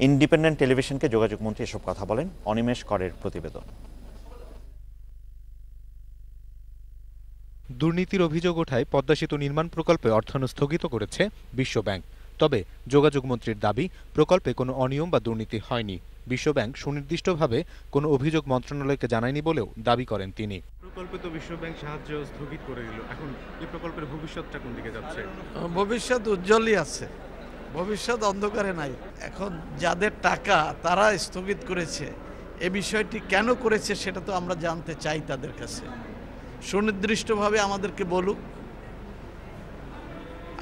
Independent টেলিভিশনকে যোগাযোগমন্ত্রী এসব কথা বলেন। অনিমেষ করের প্রতিবেদন। দুর্নীতির অভিযোগ ওঠায় পদ্মা সেতু নির্মাণ প্রকল্পে অর্থায়ন স্থগিত করেছে বিশ্বব্যাংক। তবে যোগাযোগমন্ত্রীর দাবি, প্রকল্পে কোনো অনিয়ম বা দুর্নীতি হয়নি। বিশ্বব্যাংক সুনির্দিষ্টভাবে কোনো অভিযোগ মন্ত্রণালয়কে জানায়নি বলেও দাবি করেন তিনি। প্রকল্পে তো বিশ্বব্যাংক সাহায্য স্থগিত করে দিল, এখন এই প্রকল্পের ভবিষ্যৎটা কোন দিকে যাচ্ছে? ভবিষ্যৎ উজ্জ্বলই আছে, ভবিষ্যৎ অন্ধকারে নাই। এখন যাদের টাকা তারা স্থগিত করেছে, এ বিষয়টি কেন করেছে সেটা তো আমরা জানতে চাই তাদের কাছে। সুনির্দিষ্টভাবে আমাদেরকে বলুক।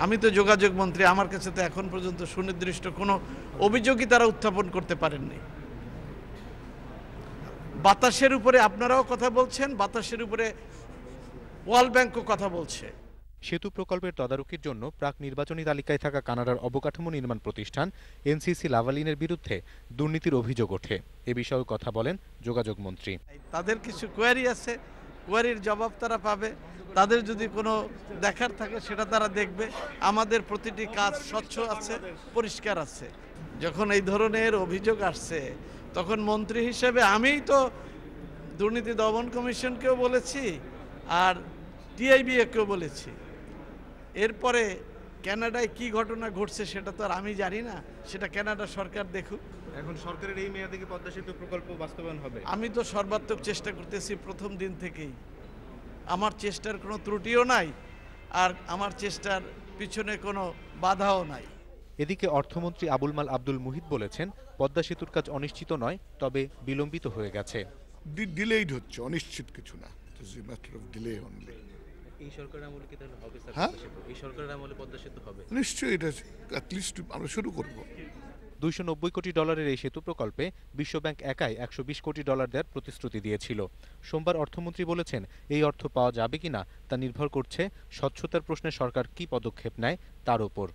আমি তো যোগাযোগ মন্ত্রী, আমার কাছে তো এখন পর্যন্ত সুনির্দিষ্ট কোনো অভিযোগই তারা উত্থাপন করতে পারেননি। বাতাসের উপরে আপনারাও কথা বলছেন, বাতাসের উপরে ওয়ার্ল্ড ব্যাংকও কথা বলছে। সেতু প্রকল্পের তদারকির জন্য প্রাক নির্বাচনী তালিকায় থাকা কানাডার অবকাঠামো নির্মাণ প্রতিষ্ঠান এনসিসি লাভালিনের বিরুদ্ধে দুর্নীতির অভিযোগ ওঠে। এ বিষয়ে কথা বলেন যোগাযোগ মন্ত্রী। তাদের কিছু কোয়ারি আছে, কোয়ারির জবাব তারা পাবে। তাদের যদি কোনো দেখার থাকে সেটা তারা দেখবে। আমাদের প্রতিটি কাজ স্বচ্ছ আছে, পরিষ্কার আছে। যখন এই ধরনের অভিযোগ আসছে তখন মন্ত্রী হিসেবে আমিই তো দুর্নীতি দমন কমিশনকেও বলেছি আর টিআইবিকেও বলেছি। এরপরে কানাডায় কি ঘটনা ঘটছে সেটা তো আর আমি জানি না, সেটা কানাডা সরকার দেখুক। এখন সরকারের এই মেয়াদে কি পদ্মা সেতু প্রকল্প বাস্তবায়ন হবে? আমি তো সর্বাত্মক চেষ্টা করতেছি প্রথম দিন থেকেই। আমার চেষ্টার কোনো ত্রুটিও নাই, আর আমার চেষ্টার পিছনে কোনো বাধাও নাই। এদিকে অর্থমন্ত্রী আবুল মাল আব্দুল মুহিত বলেছেন, পদ্মা সেতুর কাজ অনিশ্চিত নয়, তবে বিলম্বিত হয়ে গেছে। ডিলেইড হচ্ছে, অনিশ্চিত কিছু না। It's a matter of delay only. এই সরকারের আমলে কি তাহলে হবে স্যার? হ্যাঁ, পদ্মা সেতু এই সরকারের আমলে পদ্মা সেতু হবে নিশ্চয়ই। এটা অ্যাটলিস্ট আমরা শুরু করব। $290 কোটি এই সেতু প্রকল্পে বিশ্বব্যাংক একাই $120 কোটি দেওয়ার প্রতিশ্রুতি দিয়েছিল। সোমবার অর্থমন্ত্রী বলেছেন, এই অর্থ পাওয়া যাবে কিনা তা নির্ভর করছে স্বচ্ছতার প্রশ্নে সরকার কী পদক্ষেপ নেয় তার ওপর।